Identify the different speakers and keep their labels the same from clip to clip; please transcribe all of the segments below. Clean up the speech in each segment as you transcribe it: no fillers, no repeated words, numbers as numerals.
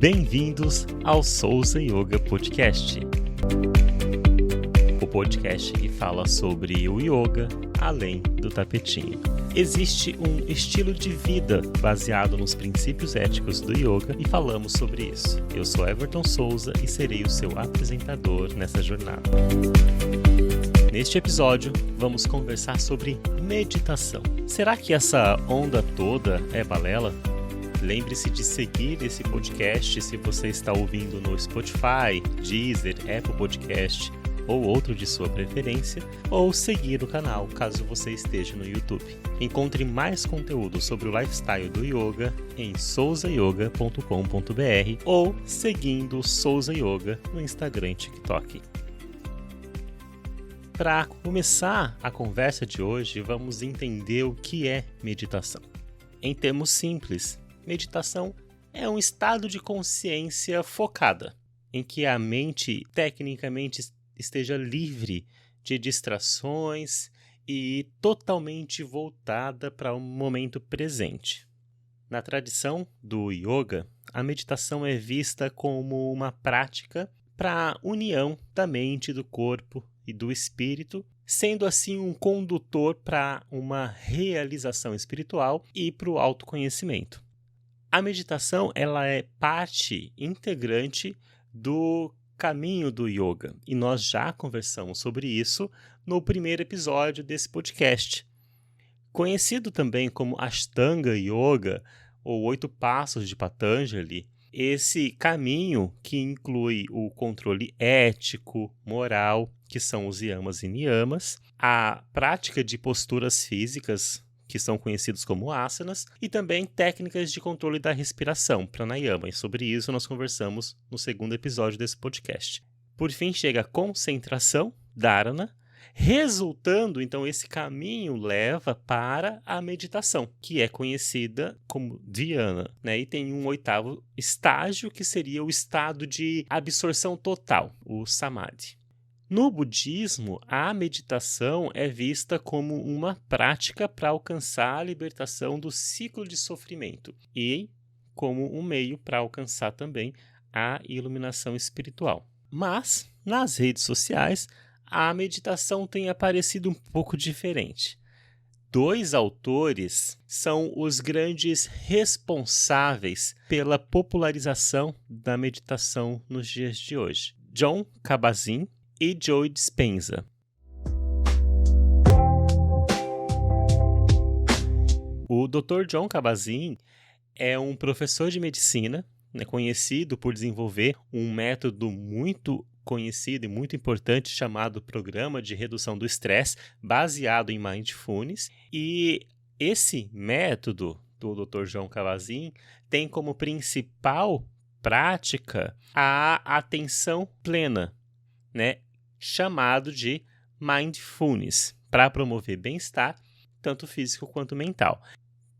Speaker 1: Bem-vindos ao Souza Yoga Podcast. O podcast que fala sobre o yoga além do tapetinho. Existe um estilo de vida baseado nos princípios éticos do yoga e falamos sobre isso. Eu sou Everton Souza e serei o seu apresentador nessa jornada. Neste episódio, vamos conversar sobre meditação. Será que essa onda toda é balela? Lembre-se de seguir esse podcast se você está ouvindo no Spotify, Deezer, Apple Podcast ou outro de sua preferência, ou seguir o canal caso você esteja no YouTube. Encontre mais conteúdo sobre o lifestyle do yoga em souzayoga.com.br ou seguindo Souza Yoga no Instagram e TikTok. Para começar a conversa de hoje, vamos entender o que é meditação. Em termos simples, meditação é um estado de consciência focada, em que a mente tecnicamente esteja livre de distrações e totalmente voltada para o momento presente. Na tradição do yoga, a meditação é vista como uma prática para a união da mente, do corpo e do espírito, sendo assim um condutor para uma realização espiritual e para o autoconhecimento. A meditação ela é parte integrante do caminho do yoga e nós já conversamos sobre isso no primeiro episódio desse podcast. Conhecido também como Ashtanga Yoga ou 8 Passos de Patanjali, esse caminho que inclui o controle ético, moral, que são os yamas e niyamas, a prática de posturas físicas, que são conhecidos como asanas, e também técnicas de controle da respiração, pranayama, e sobre isso nós conversamos no segundo episódio desse podcast. Por fim, chega a concentração, dharana, resultando, então, esse caminho leva para a meditação, que é conhecida como dhyana, né? E tem um 8º estágio, que seria o estado de absorção total, o samadhi. No budismo, a meditação é vista como uma prática para alcançar a libertação do ciclo de sofrimento e como um meio para alcançar também a iluminação espiritual. Mas, nas redes sociais, a meditação tem aparecido um pouco diferente. 2 autores são os grandes responsáveis pela popularização da meditação nos dias de hoje: Jon Kabat-Zinn e Joe Dispenza. O Dr. Jon Kabat-Zinn é um professor de medicina, conhecido por desenvolver um método muito conhecido e muito importante chamado Programa de Redução do Estresse, baseado em Mindfulness. E esse método do Dr. Jon Kabat-Zinn tem como principal prática a atenção plena, né? Chamado de Mindfulness, para promover bem-estar, tanto físico quanto mental.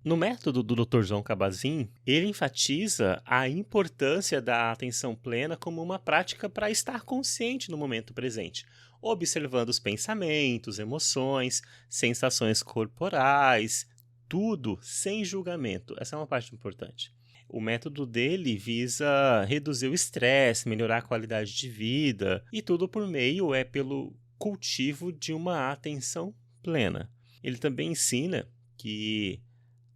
Speaker 1: No método do Dr. Jon Kabat-Zinn, ele enfatiza a importância da atenção plena como uma prática para estar consciente no momento presente, observando os pensamentos, emoções, sensações corporais, tudo sem julgamento. Essa é uma parte importante. O método dele visa reduzir o estresse, melhorar a qualidade de vida, e tudo por meio pelo cultivo de uma atenção plena. Ele também ensina que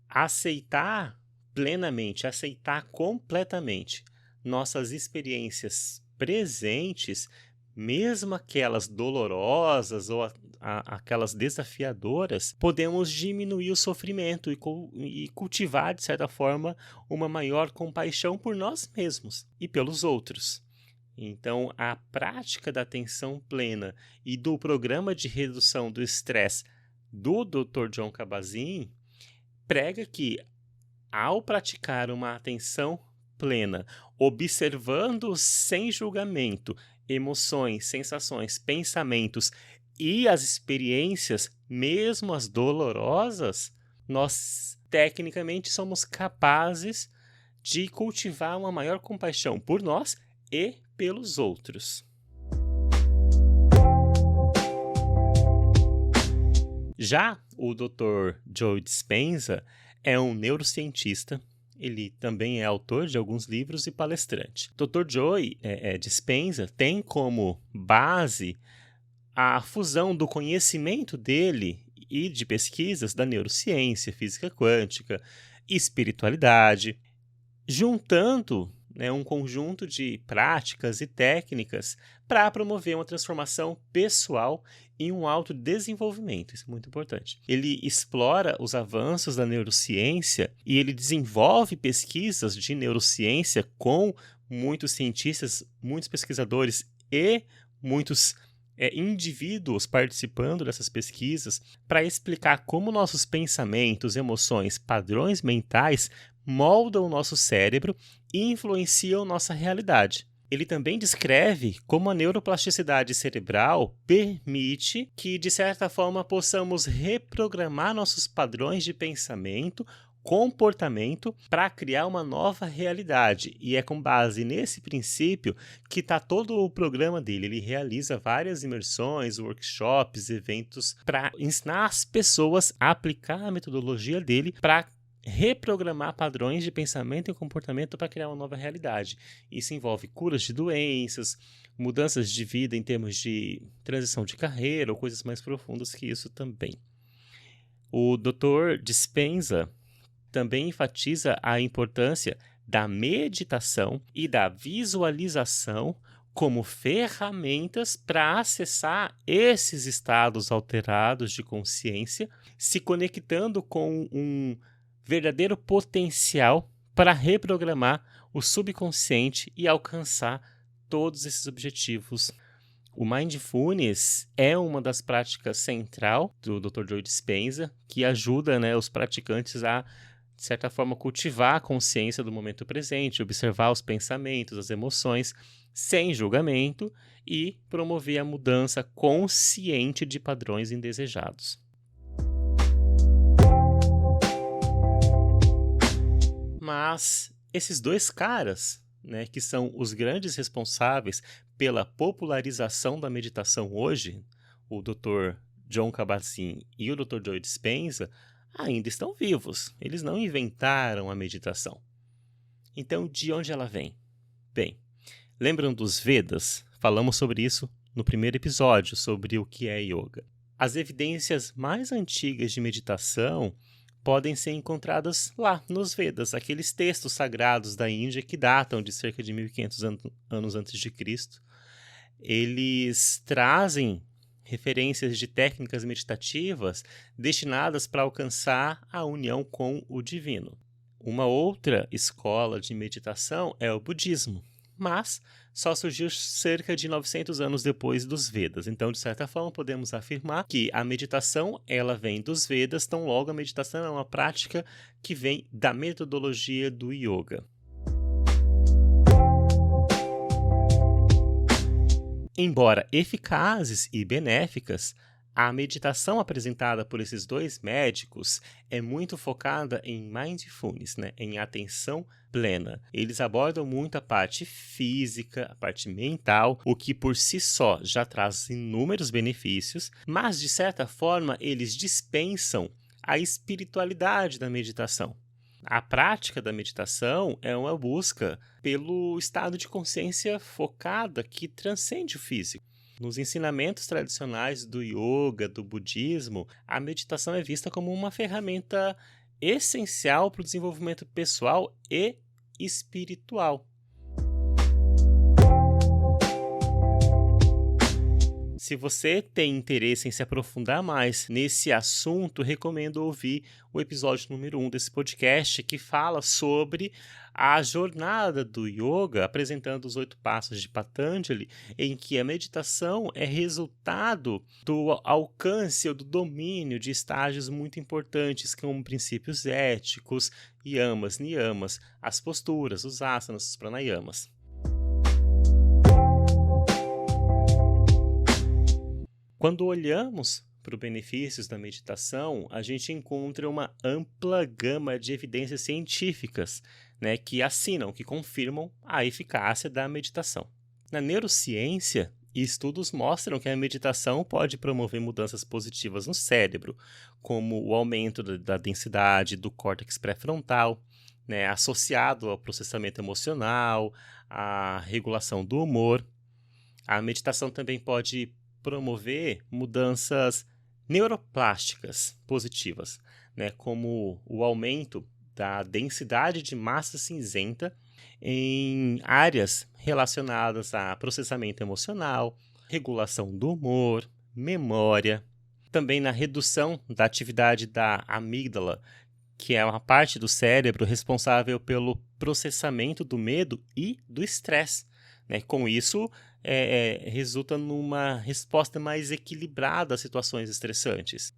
Speaker 1: aceitar plenamente, aceitar completamente nossas experiências presentes, mesmo aquelas dolorosas ou aquelas desafiadoras, podemos diminuir o sofrimento e cultivar, de certa forma, uma maior compaixão por nós mesmos e pelos outros. Então, a prática da atenção plena e do programa de redução do estresse do Dr. Jon Kabat-Zinn prega que, ao praticar uma atenção plena, observando sem julgamento emoções, sensações, pensamentos e as experiências, mesmo as dolorosas, nós tecnicamente somos capazes de cultivar uma maior compaixão por nós e pelos outros. Já o Dr. Joe Dispenza é um neurocientista Ele também é autor de alguns livros e palestrante. Dr. Joe Dispenza tem como base a fusão do conhecimento dele e de pesquisas da neurociência, física quântica, espiritualidade, juntando um conjunto de práticas e técnicas para promover uma transformação pessoal e um autodesenvolvimento. Isso é muito importante. Ele explora os avanços da neurociência e ele desenvolve pesquisas de neurociência com muitos cientistas, muitos pesquisadores e muitos indivíduos participando dessas pesquisas para explicar como nossos pensamentos, emoções, padrões mentais moldam o nosso cérebro e influenciam nossa realidade. Ele também descreve como a neuroplasticidade cerebral permite que, de certa forma, possamos reprogramar nossos padrões de pensamento, comportamento, para criar uma nova realidade. E é com base nesse princípio que está todo o programa dele. Ele realiza várias imersões, workshops, eventos para ensinar as pessoas a aplicar a metodologia dele para reprogramar padrões de pensamento e comportamento para criar uma nova realidade. Isso envolve curas de doenças, mudanças de vida em termos de transição de carreira ou coisas mais profundas que isso também. O Dr. Dispenza também enfatiza a importância da meditação e da visualização como ferramentas para acessar esses estados alterados de consciência, se conectando com um verdadeiro potencial para reprogramar o subconsciente e alcançar todos esses objetivos. O Mindfulness é uma das práticas central do Dr. Joe Dispenza, que ajuda os praticantes a, de certa forma, cultivar a consciência do momento presente, observar os pensamentos, as emoções, sem julgamento e promover a mudança consciente de padrões indesejados. Mas esses dois caras, que são os grandes responsáveis pela popularização da meditação hoje, o Dr. Jon Kabat-Zinn e o Dr. Joe Dispenza, ainda estão vivos. Eles não inventaram a meditação. Então, de onde ela vem? Bem, lembram dos Vedas? Falamos sobre isso no primeiro episódio, sobre o que é yoga. As evidências mais antigas de meditação podem ser encontradas lá nos Vedas, aqueles textos sagrados da Índia que datam de cerca de 1500 anos antes de Cristo. Eles trazem referências de técnicas meditativas destinadas para alcançar a união com o divino. Uma outra escola de meditação é o budismo, mas só surgiu cerca de 900 anos depois dos Vedas. Então, de certa forma, podemos afirmar que a meditação ela vem dos Vedas, tão logo a meditação é uma prática que vem da metodologia do yoga. Embora eficazes e benéficas, a meditação apresentada por esses dois médicos é muito focada em mindfulness, em atenção plena. Eles abordam muito a parte física, a parte mental, o que por si só já traz inúmeros benefícios, mas de certa forma eles dispensam a espiritualidade da meditação. A prática da meditação é uma busca pelo estado de consciência focada que transcende o físico. Nos ensinamentos tradicionais do yoga, do budismo, a meditação é vista como uma ferramenta essencial para o desenvolvimento pessoal e espiritual. Se você tem interesse em se aprofundar mais nesse assunto, recomendo ouvir o episódio número 1 desse podcast, que fala sobre a jornada do yoga, apresentando os 8 passos de Patanjali, em que a meditação é resultado do alcance ou do domínio de estágios muito importantes, como princípios éticos, yamas, niyamas, as posturas, os asanas, os pranayamas. Quando olhamos para os benefícios da meditação, a gente encontra uma ampla gama de evidências científicas, que assinam, que confirmam a eficácia da meditação. Na neurociência, estudos mostram que a meditação pode promover mudanças positivas no cérebro, como o aumento da densidade do córtex pré-frontal, né, associado ao processamento emocional, à regulação do humor. A meditação também pode promover mudanças neuroplásticas positivas, né, como o aumento da densidade de massa cinzenta em áreas relacionadas a processamento emocional, regulação do humor, memória, também na redução da atividade da amígdala, que é uma parte do cérebro responsável pelo processamento do medo e do estresse, né? Com isso, resulta numa resposta mais equilibrada às situações estressantes.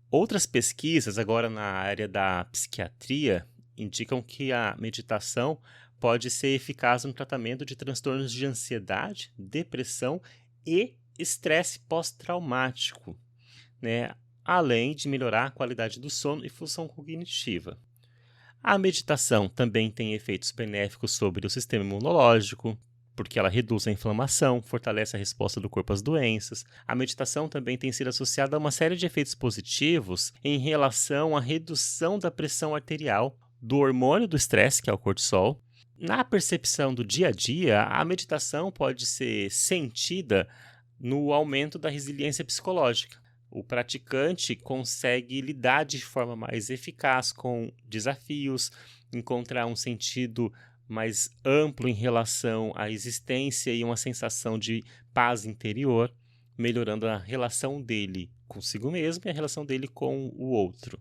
Speaker 1: Outras pesquisas, agora na área da psiquiatria, indicam que a meditação pode ser eficaz no tratamento de transtornos de ansiedade, depressão e estresse pós-traumático, né? Além de melhorar a qualidade do sono e função cognitiva. A meditação também tem efeitos benéficos sobre o sistema imunológico, porque ela reduz a inflamação, fortalece a resposta do corpo às doenças. A meditação também tem sido associada a uma série de efeitos positivos em relação à redução da pressão arterial, do hormônio do estresse, que é o cortisol. Na percepção do dia a dia, a meditação pode ser sentida no aumento da resiliência psicológica. O praticante consegue lidar de forma mais eficaz com desafios, encontrar um sentido mais amplo em relação à existência e uma sensação de paz interior, melhorando a relação dele consigo mesmo e a relação dele com o outro.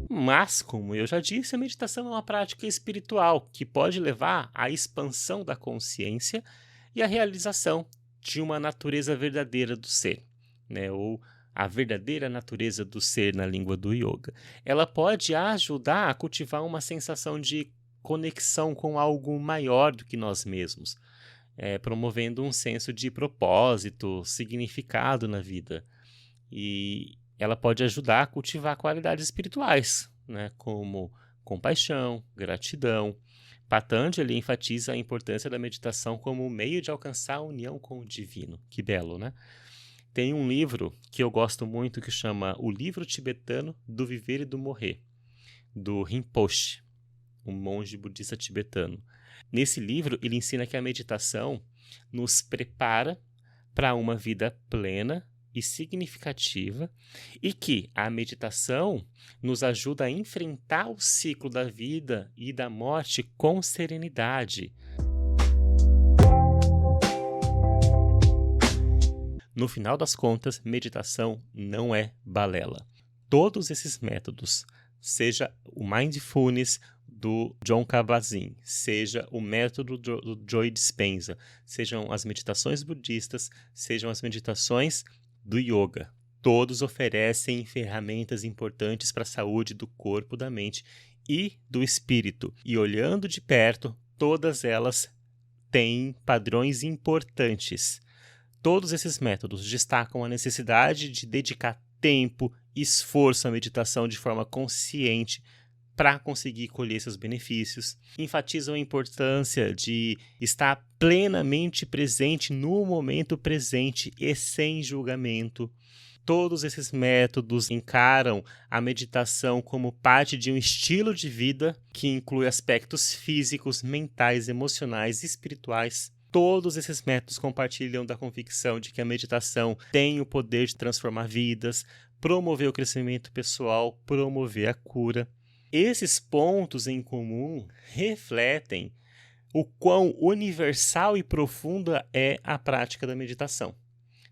Speaker 1: Mas, como eu já disse, a meditação é uma prática espiritual que pode levar à expansão da consciência e à realização de uma natureza verdadeira do ser, né? Ou a verdadeira natureza do ser na língua do yoga. Ela pode ajudar a cultivar uma sensação de conexão com algo maior do que nós mesmos, promovendo um senso de propósito, significado na vida. E ela pode ajudar a cultivar qualidades espirituais, né, como compaixão, gratidão. Patanjali enfatiza a importância da meditação como meio de alcançar a união com o divino. Que belo, né? Tem um livro que eu gosto muito que chama O Livro Tibetano do Viver e do Morrer, do Rinpoche, um monge budista tibetano. Nesse livro, ele ensina que a meditação nos prepara para uma vida plena e significativa e que a meditação nos ajuda a enfrentar o ciclo da vida e da morte com serenidade. No final das contas, meditação não é balela. Todos esses métodos, seja o Mindfulness do Jon Kabat-Zinn, seja o método do Joe Dispenza, sejam as meditações budistas, sejam as meditações do yoga, todos oferecem ferramentas importantes para a saúde do corpo, da mente e do espírito. E olhando de perto, todas elas têm padrões importantes. Todos esses métodos destacam a necessidade de dedicar tempo e esforço à meditação de forma consciente para conseguir colher seus benefícios. Enfatizam a importância de estar plenamente presente no momento presente e sem julgamento. Todos esses métodos encaram a meditação como parte de um estilo de vida que inclui aspectos físicos, mentais, emocionais e espirituais. Todos esses métodos compartilham da convicção de que a meditação tem o poder de transformar vidas, promover o crescimento pessoal, promover a cura. Esses pontos em comum refletem o quão universal e profunda é a prática da meditação.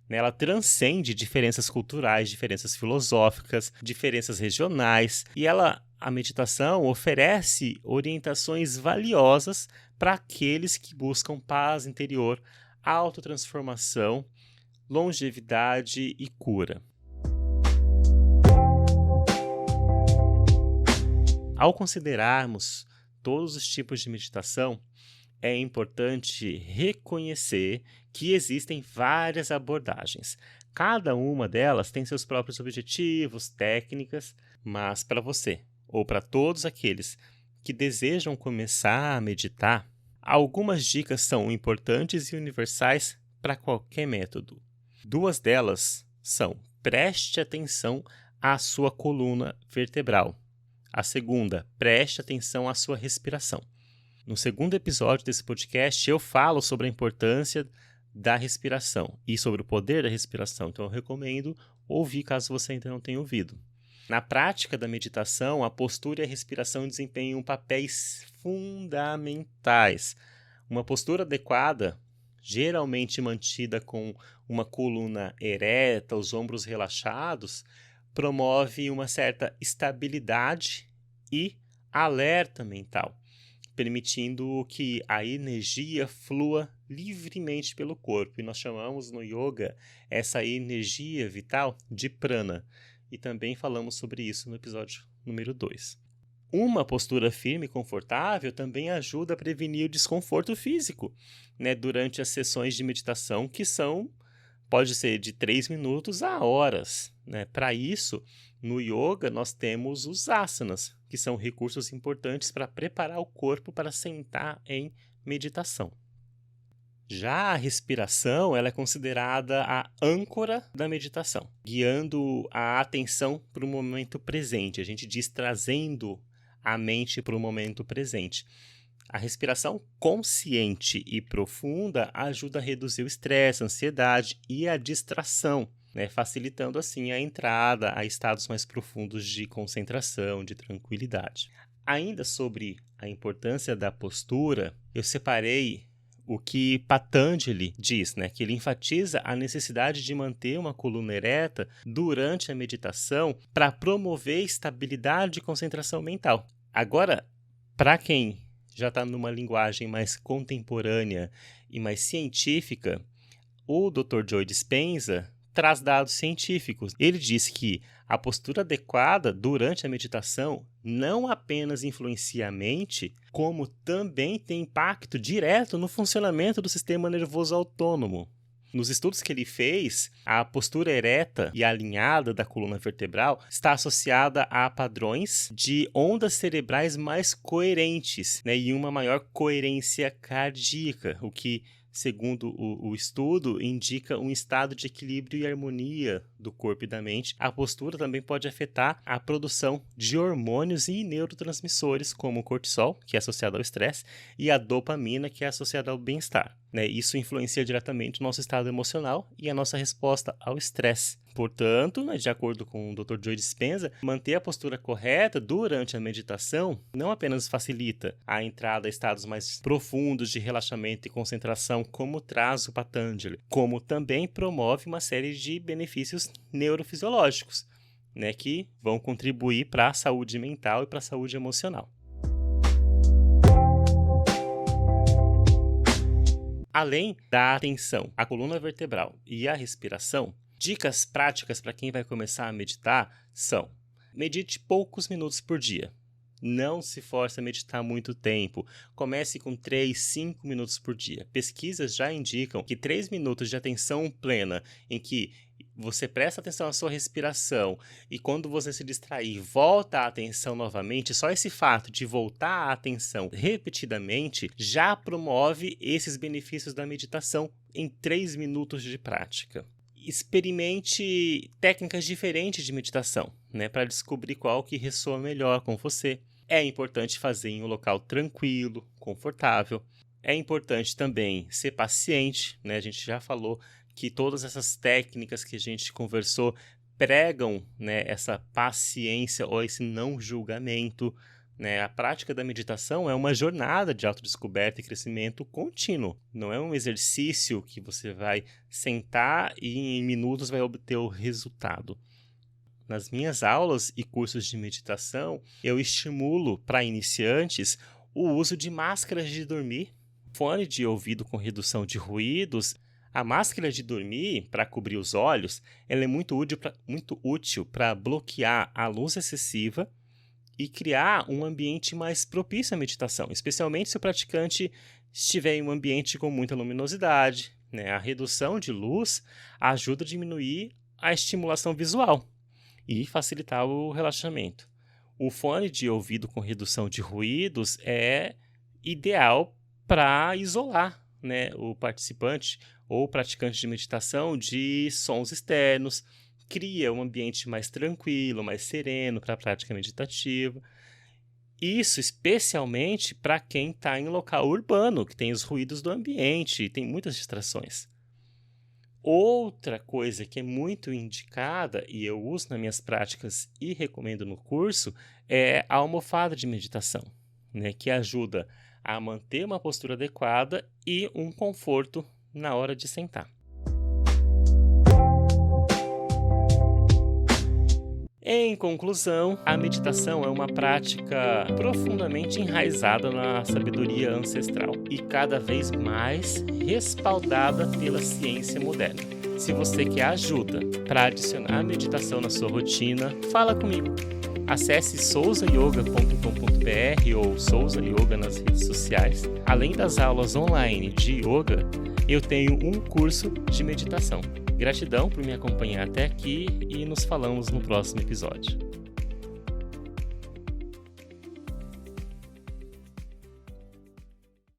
Speaker 1: Ela transcende diferenças culturais, diferenças filosóficas, diferenças regionais, e a meditação oferece orientações valiosas para aqueles que buscam paz interior, autotransformação, longevidade e cura. Ao considerarmos todos os tipos de meditação, é importante reconhecer que existem várias abordagens. Cada uma delas tem seus próprios objetivos, técnicas, mas para você, ou para todos aqueles que desejam começar a meditar, algumas dicas são importantes e universais para qualquer método. Duas delas são: preste atenção à sua coluna vertebral. A segunda, preste atenção à sua respiração. No segundo episódio desse podcast, eu falo sobre a importância da respiração e sobre o poder da respiração. Então, eu recomendo ouvir caso você ainda não tenha ouvido. Na prática da meditação, a postura e a respiração desempenham papéis fundamentais. Uma postura adequada, geralmente mantida com uma coluna ereta, os ombros relaxados, promove uma certa estabilidade e alerta mental, permitindo que a energia flua livremente pelo corpo. E nós chamamos no yoga essa energia vital de prana. E também falamos sobre isso no episódio número 2. Uma postura firme e confortável também ajuda a prevenir o desconforto físico, né, durante as sessões de meditação, que pode ser de 3 minutos a horas. Né? Para isso, no yoga, nós temos os asanas, que são recursos importantes para preparar o corpo para sentar em meditação. Já a respiração ela é considerada a âncora da meditação, guiando a atenção para o momento presente. A gente diz trazendo a mente para o momento presente. A respiração consciente e profunda ajuda a reduzir o estresse, a ansiedade e a distração, né? Facilitando assim a entrada a estados mais profundos de concentração, de tranquilidade. Ainda sobre a importância da postura, eu separei o que Patanjali diz, né? Que ele enfatiza a necessidade de manter uma coluna ereta durante a meditação para promover estabilidade e concentração mental. Agora, para quem já está numa linguagem mais contemporânea e mais científica, o Dr. Joe Dispenza traz dados científicos. Ele diz que a postura adequada durante a meditação não apenas influencia a mente, como também tem impacto direto no funcionamento do sistema nervoso autônomo. Nos estudos que ele fez, a postura ereta e alinhada da coluna vertebral está associada a padrões de ondas cerebrais mais coerentes, né, e uma maior coerência cardíaca, o que, segundo o estudo, indica um estado de equilíbrio e harmonia do corpo e da mente. A postura também pode afetar a produção de hormônios e neurotransmissores, como o cortisol, que é associado ao estresse, e a dopamina, que é associada ao bem-estar. Né? Isso influencia diretamente o nosso estado emocional e a nossa resposta ao estresse. Portanto, né, de acordo com o Dr. Joe Dispenza, manter a postura correta durante a meditação não apenas facilita a entrada a estados mais profundos de relaxamento e concentração, como traz o Patanjali, como também promove uma série de benefícios neurofisiológicos, né, que vão contribuir para a saúde mental e para a saúde emocional. Além da atenção à coluna vertebral e à respiração, dicas práticas para quem vai começar a meditar são: medite poucos minutos por dia. Não se force a meditar muito tempo. Comece com 3, 5 minutos por dia. Pesquisas já indicam que 3 minutos de atenção plena, em que você presta atenção à sua respiração e quando você se distrair, volta a atenção novamente, só esse fato de voltar a atenção repetidamente já promove esses benefícios da meditação em 3 minutos de prática. Experimente técnicas diferentes de meditação, né, para descobrir qual que ressoa melhor com você. É importante fazer em um local tranquilo, confortável. É importante também ser paciente, né? A gente já falou que todas essas técnicas que a gente conversou pregam, né, essa paciência ou esse não julgamento. Né? A prática da meditação é uma jornada de autodescoberta e crescimento contínuo. Não é um exercício que você vai sentar e em minutos vai obter o resultado. Nas minhas aulas e cursos de meditação, eu estimulo para iniciantes o uso de máscaras de dormir, fone de ouvido com redução de ruídos. A máscara de dormir, para cobrir os olhos, ela é muito útil para bloquear a luz excessiva e criar um ambiente mais propício à meditação, especialmente se o praticante estiver em um ambiente com muita luminosidade. Né? A redução de luz ajuda a diminuir a estimulação visual e facilitar o relaxamento. O fone de ouvido com redução de ruídos é ideal para isolar, né, o participante ou praticante de meditação de sons externos, cria um ambiente mais tranquilo, mais sereno para a prática meditativa. Isso especialmente para quem está em local urbano, que tem os ruídos do ambiente e tem muitas distrações. Outra coisa que é muito indicada, e eu uso nas minhas práticas e recomendo no curso, é a almofada de meditação, né, que ajuda a manter uma postura adequada e um conforto na hora de sentar. Em conclusão, a meditação é uma prática profundamente enraizada na sabedoria ancestral e cada vez mais respaldada pela ciência moderna. Se você quer ajuda para adicionar a meditação na sua rotina, fala comigo. Acesse souzayoga.com.br ou Souza Yoga nas redes sociais. Além das aulas online de yoga, eu tenho um curso de meditação. Gratidão por me acompanhar até aqui e nos falamos no próximo episódio.